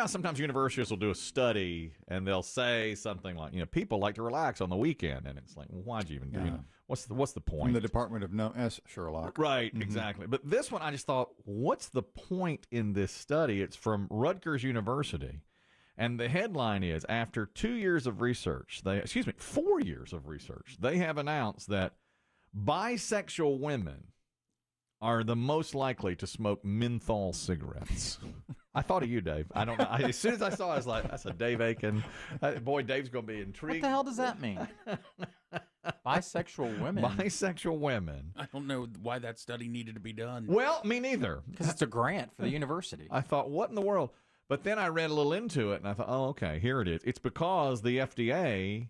sometimes universities will do a study and they'll say something like, people like to relax on the weekend, and it's like, well, why'd you even do it? What's the point? From the Department of No S, Sherlock. Right, exactly. But this one, I just thought, what's the point in this study? It's from Rutgers University, and the headline is, after 4 years of research, they have announced that bisexual women are the most likely to smoke menthol cigarettes. I thought of you, Dave. I don't know. As soon as I saw it, I was like, that's a Dave Aiken. Boy, Dave's going to be intrigued. What the hell does that mean? Bisexual women? Bisexual women. I don't know why that study needed to be done. Well, me neither. Because it's a grant for the university. I thought, what in the world? But then I read a little into it, and I thought, oh, okay, here it is. It's because the FDA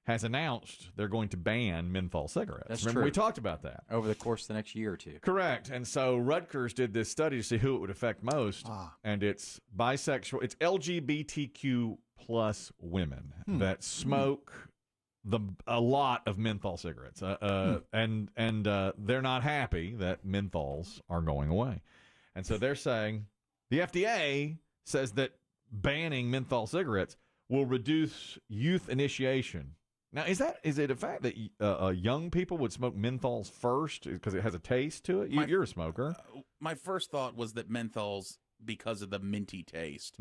has announced they're going to ban menthol cigarettes. That's Remember, true. we talked about that. Over the course of the next year or two. Correct. And so Rutgers did this study to see who it would affect most, and it's bisexual. It's LGBTQ plus women that smoke a lot of menthol cigarettes, and they're not happy that menthols are going away. And so they're saying, the FDA says that banning menthol cigarettes will reduce youth initiation. Now, is it a fact that young people would smoke menthols first because it has a taste to it? You're a smoker. My first thought was that menthols, because of the minty taste,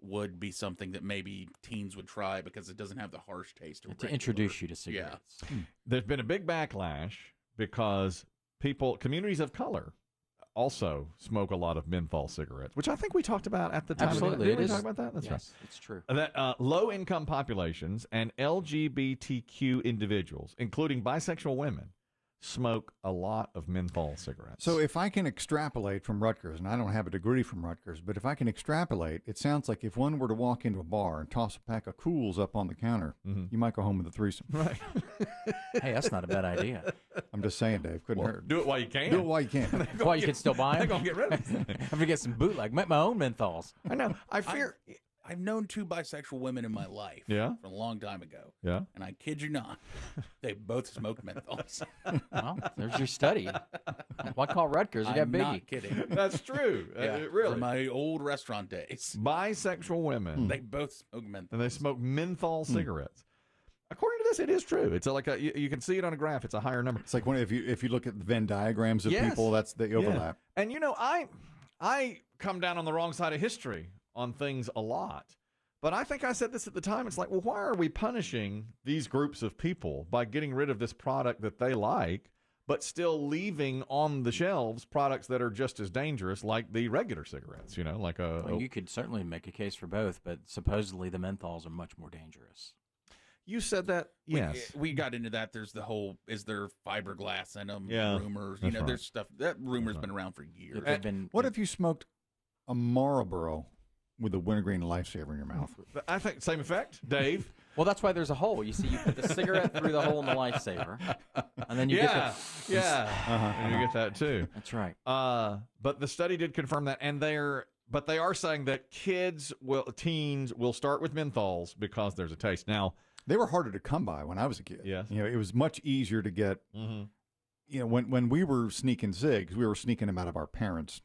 would be something that maybe teens would try because it doesn't have the harsh taste. To introduce you to cigarettes. Yeah. There's been a big backlash because communities of color also smoke a lot of menthol cigarettes, which I think we talked about at the time. Absolutely. Did we talk about that? That's yes, it's true. That low-income populations and LGBTQ individuals, including bisexual women, smoke a lot of menthol cigarettes. So if I can extrapolate from Rutgers, and I don't have a degree from Rutgers, but if I can extrapolate, it sounds like if one were to walk into a bar and toss a pack of Cools up on the counter, you might go home with a threesome. Right. Hey, that's not a bad idea. I'm just saying, Dave. Couldn't hurt. Do it while you can. Do it while you can. Well, you can still buy They're them. going to get rid of it. I'm going to get some bootleg. Make my own menthols. I know. I fear... I've known 2 bisexual women in my life. Yeah? From a long time ago. Yeah? And I kid you not, they both smoked menthols. Well, there's your study. Why call Rutgers? You got I'm Biggie. not kidding. That's true. Really. From my old restaurant days. Bisexual women. They both smoke menthols. And they smoke menthol cigarettes. According to this, it is true. It's like you can see it on a graph. It's a higher number. It's like if you look at the Venn diagrams of people, they overlap. Yeah. And I come down on the wrong side of history on things a lot. But I think I said this at the time. It's like, well, why are we punishing these groups of people by getting rid of this product that they like, but still leaving on the shelves products that are just as dangerous, like the regular cigarettes? Well, you could certainly make a case for both, but supposedly the menthols are much more dangerous. You said that, yes. We got into that. There's the whole, is there fiberglass in them? Yeah, Rumors. right. There's stuff. That rumor's been around for years. What if you smoked a Marlboro with a wintergreen lifesaver in your mouth? I think same effect, Dave. Well, that's why there's a hole. You see, you put the cigarette through the hole in the lifesaver, and then you get the... And you get that too. That's right. But the study did confirm that, and they are saying that teens will start with menthols because there's a taste. Now, they were harder to come by when I was a kid. Yes. It was much easier to get. When we were sneaking cigs, we were sneaking them out of our parents'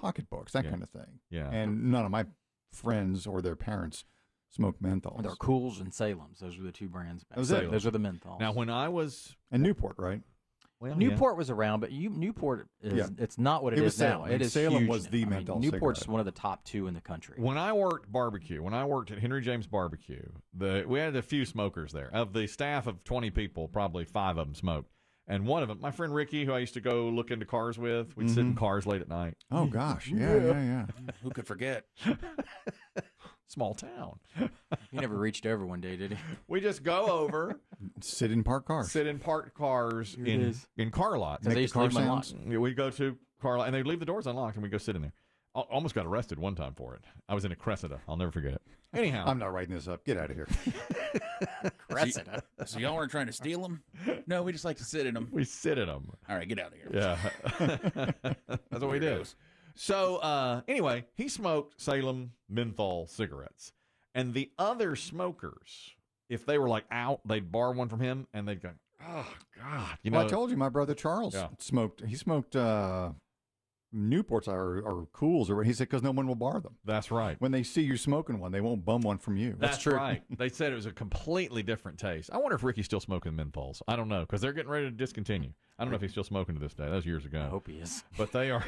pocketbooks, that kind of thing. Yeah. And none of my friends or their parents smoked menthols. There are Cools and Salem's. Those were the 2 brands. Back Those then. are- Those are the menthols. Now, when I was And Newport, right? well, Newport was around, but Newport is it's not what it was is now. Salem. It is Salem huge was now. the menthol Newport's cigarette. one of the top 2 in the country. When I worked at Henry James Barbecue, we had a few smokers there. Of the staff of 20 people, probably 5 of them smoked. And one of them, my friend Ricky, who I used to go look into cars with, we'd sit in cars late at night. Oh, gosh. Yeah. Who could forget? Small town. He never reached over one day, did he? We just go over, Sit in parked cars. sit in parked cars Here it is. in car lots. They the used to car leave them sounds. unlocked. Yeah, we go to car lot, and they leave the doors unlocked, and we go sit in there. Almost got arrested one time for it. I was in a Cressida. I'll never forget it. Anyhow. I'm not writing this up. Get out of here. Cressida. So y'all aren't trying to steal them? No, we just like to sit in them. We sit in them. All right, get out of here. Yeah. That's what we do. Weirdos. So, anyway, he smoked Salem menthol cigarettes. And the other smokers, if they were like out, they'd borrow one from him, and they'd go, oh, God. Well, I told you, my brother Charles Yeah. smoked. He smoked Newports or Cools, or he said because no one will bar them. That's right. When they see you smoking one, they won't bum one from you. That's true. Right. They said it was a completely different taste. I wonder if Ricky's still smoking menthols. I don't know, because they're getting ready to discontinue. I don't know if he's still smoking to this day. That was years ago. I hope he is. But they are.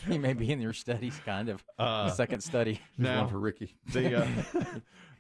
He may be in your studies, kind of. The second study. Now one for Ricky.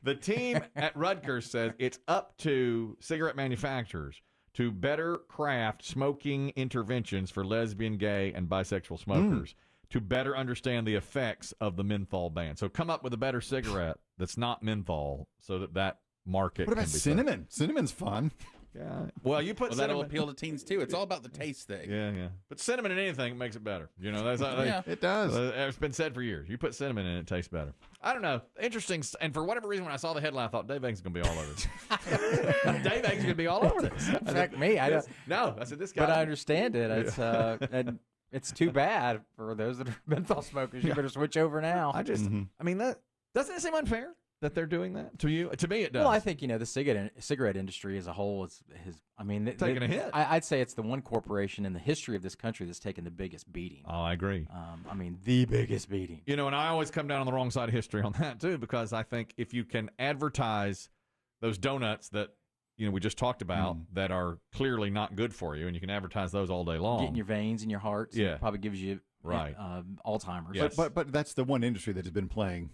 The team at Rutgers says it's up to cigarette manufacturers to better craft smoking interventions for lesbian, gay, and bisexual smokers to better understand the effects of the menthol ban. So come up with a better cigarette that's not menthol so that market What about can be cinnamon? Cinnamon's fun. Yeah. Well, you put that'll cinnamon. appeal to teens too. It's all about the taste thing. Yeah. But cinnamon in anything makes it better. You know, that's Yeah. It does. It's been said for years. You put cinnamon in it, it tastes better. I don't know. Interesting. And for whatever reason, when I saw the headline, I thought Dave Eggs is going to be all over this. Dave Eggs is going to be all over this. In fact, me, I don't. No, I said this guy. But I understand it. It's and it's too bad for those that are menthol smokers. You better switch over now. I mean, that doesn't it seem unfair that they're doing that to you? To me, it does. Well, I think the cigarette industry as a whole is taking a hit. I'd say it's the one corporation in the history of this country that's taken the biggest beating. Oh, I agree. The biggest beating. You know, and I always come down on the wrong side of history on that too, because I think if you can advertise those donuts that we just talked about that are clearly not good for you, and you can advertise those all day long, Get in your veins and your heart. So it probably gives you Alzheimer's. Yes. But that's the one industry that has been playing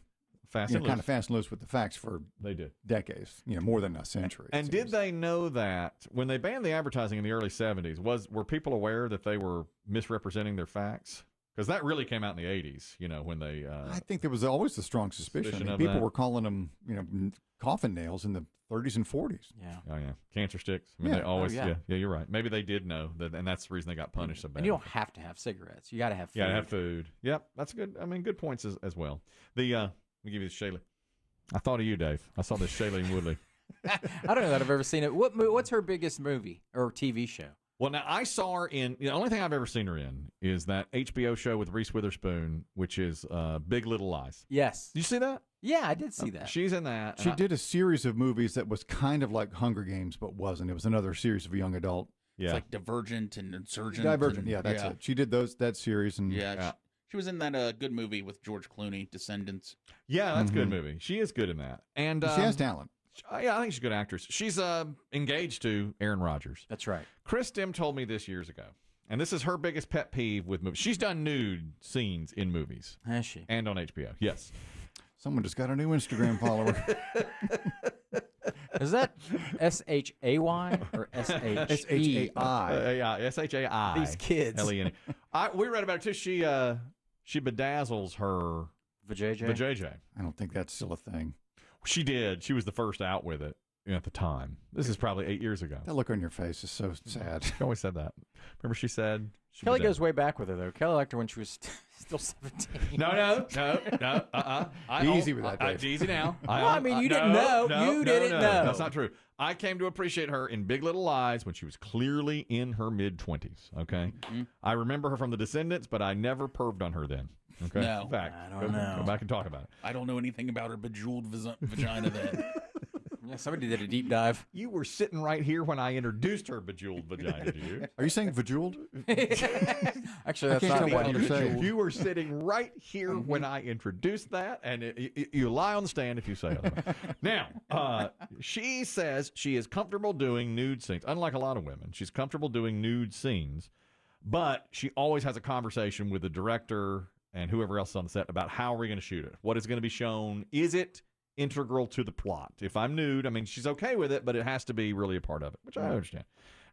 fast and kind of fast and loose with the facts for decades, more than a century. And did they know that when they banned the advertising in the early 70s, were people aware that they were misrepresenting their facts? Because that really came out in the 80s, when they... I think there was always a strong suspicion. People were calling them, coffin nails in the 30s and 40s. Yeah. Oh, yeah. Cancer sticks. I mean, they always... Yeah, you're right. Maybe they did know, and that's the reason they got punished so bad. And you don't have to have cigarettes. You got to have food. You got to have food. Yep, that's good. I mean, good points as well. Let me give you this Shaylee. I thought of you, Dave. I saw this Shailene Woodley. I don't know that I've ever seen it. What's her biggest movie or TV show? Well, now I saw her in. The only thing I've ever seen her in is that HBO show with Reese Witherspoon, which is Big Little Lies. Yes. Did you see that? Yeah, I did see that. She's in that. She did a series of movies that was kind of like Hunger Games, but wasn't. It was another series of a young adult. Yeah. It's like Divergent and Insurgent. Divergent. Yeah, that's it. She did that series, and She was in that good movie with George Clooney, Descendants. Yeah, that's a good movie. She is good in that. And she has talent. Yeah, I think she's a good actress. She's engaged to Aaron Rodgers. That's right. Chris Demm told me this years ago, and this is her biggest pet peeve with movies. She's done nude scenes in movies. Has she? And on HBO, yes. Someone just got a new Instagram follower. Is that SHAY or SHAI? Yeah, SHAI. These kids. L-E-N-E. We read about it too. She bedazzles her vajayjay. I don't think that's still a thing. She did. She was the first out with it at the time. This is probably 8 years ago. That look on your face is so sad. She always said that. Remember she said... Kelly goes way back with her, though. Kelly liked her when she was still 17. No. Easy with that, Dave. Easy now. You didn't know. You didn't know. That's not true. I came to appreciate her in Big Little Lies when she was clearly in her mid-20s, okay? Mm-hmm. I remember her from The Descendants, but I never perved on her then. Okay? No. In fact, I don't know. Go back and talk about it. I don't know anything about her bejeweled vagina then. Yeah, somebody did a deep dive. You were sitting right here when I introduced her bejeweled vagina to you. Are you saying bejeweled? Actually, that's not what you're saying. You were sitting right here when I introduced that, and you lie on the stand if you say otherwise. Now, she says she is comfortable doing nude scenes. Unlike a lot of women, she's comfortable doing nude scenes, but she always has a conversation with the director and whoever else is on the set about how are we going to shoot it? What is going to be shown? Is it integral to the plot? If I'm nude, I mean, she's okay with it, but it has to be really a part of it, which I understand.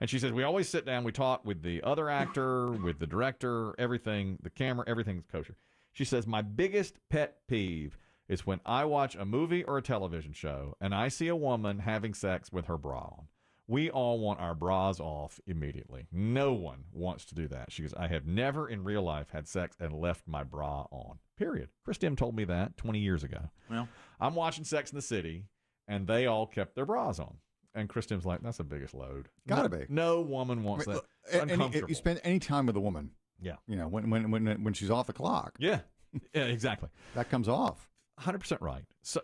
And she says, we always sit down, we talk with the other actor, with the director, everything, the camera, everything's kosher. She says, my biggest pet peeve is when I watch a movie or a television show and I see a woman having sex with her bra on. We all want our bras off immediately. No one wants to do that. She goes, I have never in real life had sex and left my bra on. Period. Chris Demm told me that 20 years ago. Well, I'm watching Sex in the City, and they all kept their bras on. And Chris Demm's like, that's the biggest load. Gotta be. No woman wants that. It's uncomfortable. You spend any time with a woman. Yeah. When she's off the clock. Yeah. Yeah, exactly. That comes off. 100% right. So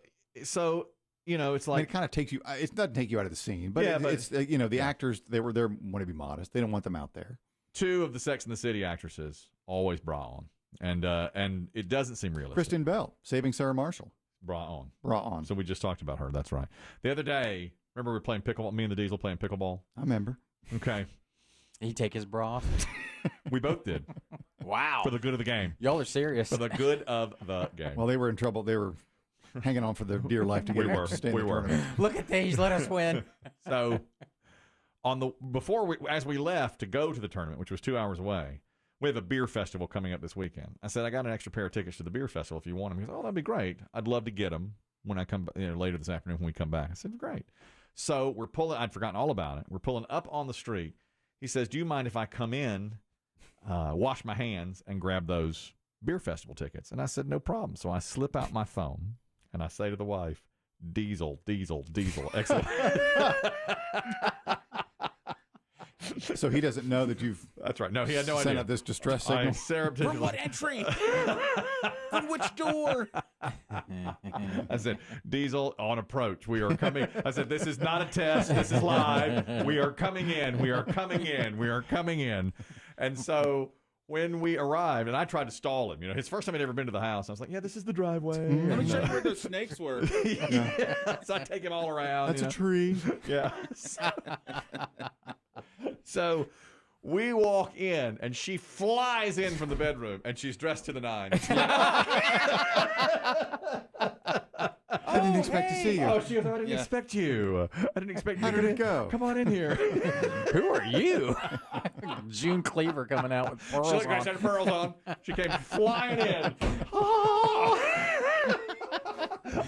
it's like... it kind of takes you... It doesn't take you out of the scene, but it's, the actors, they want to be modest. They don't want them out there. 2 of the Sex and the City actresses always bra on, and it doesn't seem realistic. Kristen Bell, Saving Sarah Marshall. Bra on. Bra on. So we just talked about her. That's right. The other day, remember we were playing pickleball? Me and the Diesel playing pickleball? I remember. Okay. He take his bra off? We both did. Wow. For the good of the game. Y'all are serious. For the good of the game. Well, they were in trouble. They were hanging on for their dear life to get to stay in the tournament. Look at these. Let us win. So as we left to go to the tournament, which was 2 hours away, we have a beer festival coming up this weekend. I said, I got an extra pair of tickets to the beer festival if you want them. He goes, oh, that'd be great. I'd love to get them when I come later this afternoon when we come back. I said, great. So we're pulling, I'd forgotten all about it. We're pulling up on the street. He says, do you mind if I come in, wash my hands, and grab those beer festival tickets? And I said, no problem. So I slip out my phone, and I say to the wife, Diesel, Diesel, Diesel. Excellent. So he doesn't know that you've That's right. No, he had no sent idea. out this distress signal. From what entry? From which door? I said, Diesel, on approach. We are coming. I said, this is not a test. This is live. We are coming in. We are coming in. We are coming in. And so when we arrived, and I tried to stall him. His first time he'd ever been to the house. I was like, yeah, this is the driveway. Let me show you where those snakes were. Yeah. So I take him all around. That's a tree. Yeah. So we walk in, and she flies in from the bedroom, and she's dressed to the nines. I didn't expect to see you. Oh, she goes, I didn't expect you. I didn't expect you. How did it go? Come on in here. Who are you? June Cleaver coming out with pearls She looked on. nice, had pearls on. She came flying in. Oh!